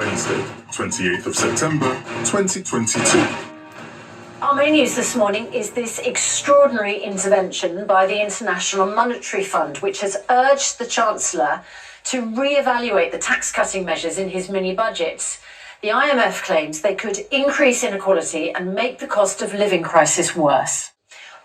Wednesday, 28th of September, 2022. Our main news this morning is this extraordinary intervention by the International Monetary Fund, which has urged the Chancellor to re-evaluate the tax-cutting measures in his mini-budget. The IMF claims they could increase inequality and make the cost of living crisis worse.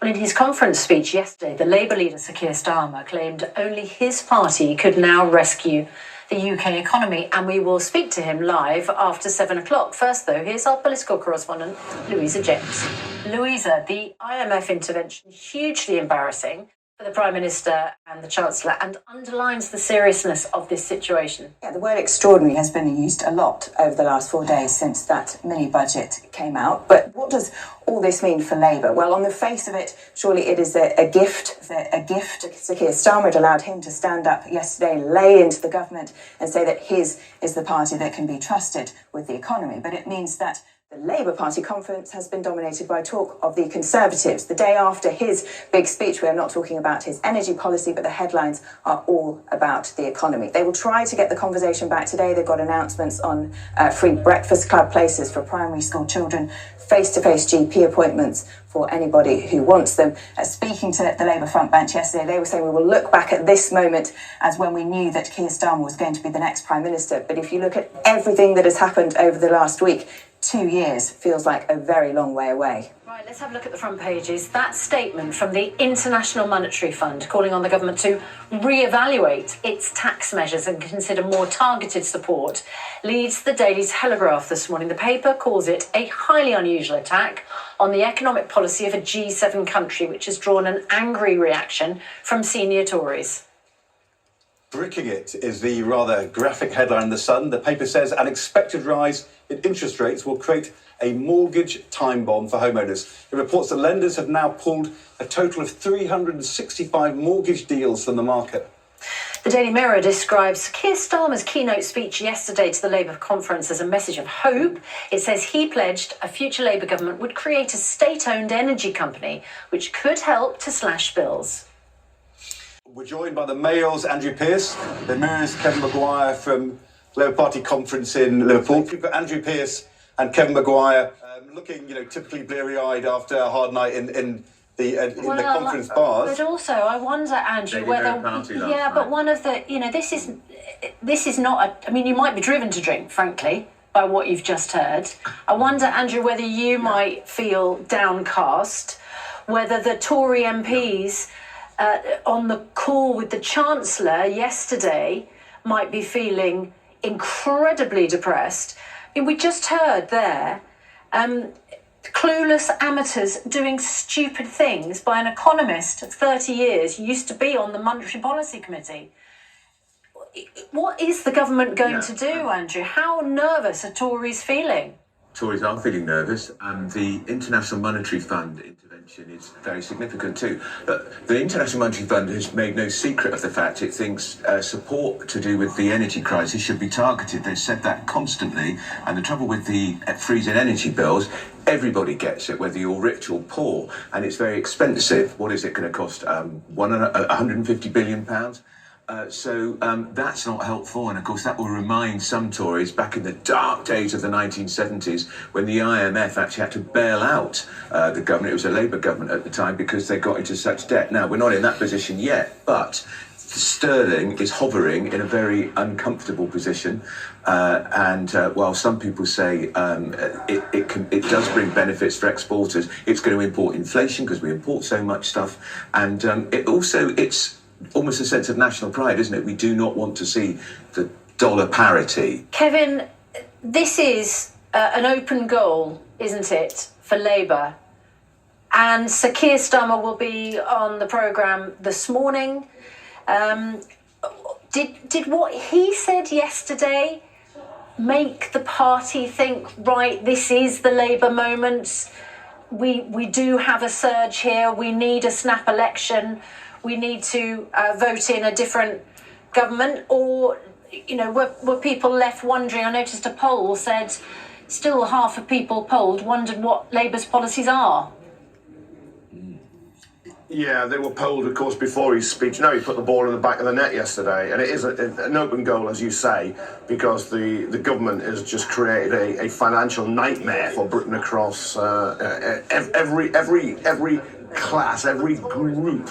Well, in his conference speech yesterday, the Labour leader Sir Keir Starmer claimed only his party could now rescue the UK economy, and we will speak to him live after 7 o'clock. First, though, here's our political correspondent, Louisa James. Louisa, the IMF intervention, hugely embarrassing for the Prime Minister and the Chancellor, and underlines the seriousness of this situation. Yeah, the word extraordinary has been used a lot over the last 4 days since that mini-budget came out. But what does all this mean for Labour? Well, on the face of it, surely it is a gift. A gift. Sir Keir Starmer had allowed him to stand up yesterday, lay into the government and say that his is the party that can be trusted with the economy. But it means that the Labour Party conference has been dominated by talk of the Conservatives. The day after his big speech, we are not talking about his energy policy, but the headlines are all about the economy. They will try to get the conversation back today. They've got announcements on free breakfast club places for primary school children, face-to-face GP appointments for anybody who wants them. Speaking to the Labour front bench yesterday, they were saying we will look back at this moment as when we knew that Keir Starmer was going to be the next Prime Minister. But if you look at everything that has happened over the last week, 2 years feels like a very long way away. Right, let's have a look at the front pages. That statement from the International Monetary Fund calling on the government to re-evaluate its tax measures and consider more targeted support leads the Daily Telegraph this morning. The paper calls it a highly unusual attack on the economic policy of a G7 country, which has drawn an angry reaction from senior Tories. Bricking it is the rather graphic headline in The Sun. The paper says an expected rise in interest rates will create a mortgage time bomb for homeowners. It reports that lenders have now pulled a total of 365 mortgage deals from the market. The Daily Mirror describes Keir Starmer's keynote speech yesterday to the Labour conference as a message of hope. It says he pledged a future Labour government would create a state-owned energy company which could help to slash bills. We're joined by the Mail's Andrew Pearce, the Mirror's Kevin Maguire from Labour Party conference in Liverpool. We've got Andrew Pearce and Kevin Maguire looking, typically bleary-eyed after a hard night in the conference bars. But also, I wonder, Andrew, whether but one of the, this is not. You might be driven to drink, frankly, by what you've just heard. I wonder, Andrew, whether you might feel downcast, whether the Tory MPs. On the call with the Chancellor yesterday might be feeling incredibly depressed. We just heard there clueless amateurs doing stupid things by an economist of 30 years who used to be on the Monetary Policy Committee. What is the government going to do, Andrew? How nervous are Tories feeling? Tories are feeling nervous, and the International Monetary Fund intervention is very significant too. But the International Monetary Fund has made no secret of the fact it thinks support to do with the energy crisis should be targeted. They've said that constantly, and the trouble with the freezing energy bills, everybody gets it, whether you're rich or poor, and it's very expensive. What is it going to cost? £150 billion? So that's not helpful, and of course that will remind some Tories back in the dark days of the 1970s when the IMF actually had to bail out the government. It was a Labour government at the time because they got into such debt. Now, we're not in that position yet, but sterling is hovering in a very uncomfortable position, and while some people say it does bring benefits for exporters, it's going to import inflation because we import so much stuff, and it's almost a sense of national pride, isn't it? We do not want to see the dollar parity. Kevin, this is an open goal, isn't it, for Labour? And Sir Keir Starmer will be on the programme this morning. Did what he said yesterday make the party think, right, this is the Labour moment? We do have a surge here. We need a snap election. We need to vote in a different government, or, were people left wondering? I noticed a poll said still half of people polled wondered what Labour's policies are. Yeah, they were polled, of course, before his speech. No, he put the ball in the back of the net yesterday, and it is an open goal, as you say, because the government has just created a financial nightmare for Britain across every class, every group,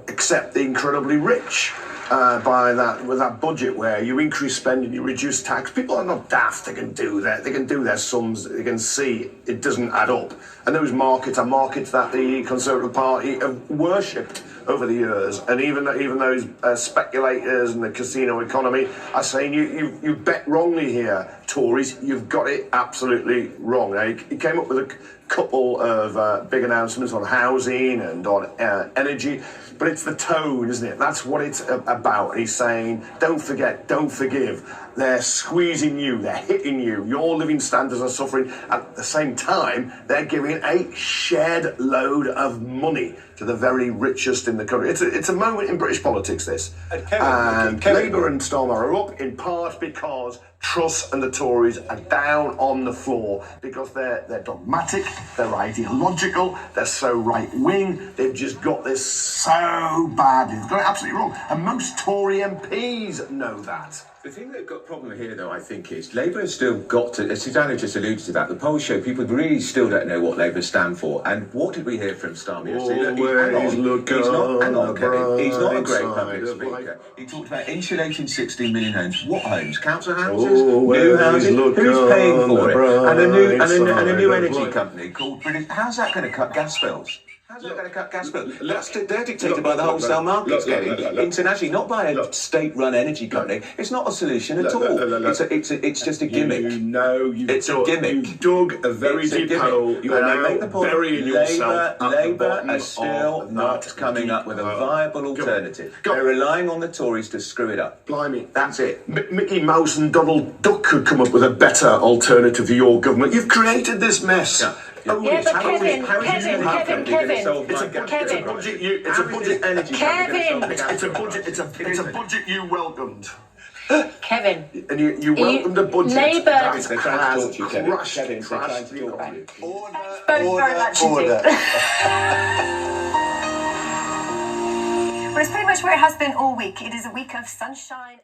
except the incredibly rich. With that budget where you increase spending, you reduce tax. People are not daft. They can do that. They can do their sums. They can see it doesn't add up. And those markets are markets that the Conservative Party have worshipped over the years. And even those speculators and the casino economy are saying you bet wrongly here, Tories. You've got it absolutely wrong. Now, he came up with a couple of big announcements on housing and on energy. But it's the tone, isn't it? That's what it's about. He's saying, don't forget, don't forgive. They're squeezing you, they're hitting you. Your living standards are suffering. At the same time, they're giving a shed load of money to the very richest in the country. It's a moment in British politics, this. And Labour and Starmer are up in part because Truss and the Tories are down on the floor because they're dogmatic, they're ideological, they're so right-wing, they've just got this so badly. They've got it absolutely wrong. And most Tory MPs know that. The thing they've got a problem here, though, I think, is Labour has still got to, as Susanna just alluded to that, the polls show people really still don't know what Labour stand for. And what did we hear from Starmer yesterday? He's not a great public speaker. He talked about insulating 16 million homes. What homes? Council houses? New houses? Who's paying for it? And a new energy company called British. How's that going to cut gas bills? How's that going to cut gas bills? They're dictated by the wholesale markets, internationally, not by a state-run energy company. It's not a solution at all. It's just a gimmick. It's a gimmick. You dug a very deep hole. You are now burying yourself. Labour are still not coming up with a viable alternative. They're relying on the Tories to screw it up. Blimey. That's it. Mickey Mouse and Donald Duck could come up with a better alternative to your government. You've created this mess. Yeah, but Kevin, it's a budget you welcomed. Kevin. And you welcomed a budget. Labour. They're trying to talk to you, Kevin. They're trying to talk to you. Both very much indeed. Well, it's pretty much where it has been all week. It is a week of sunshine.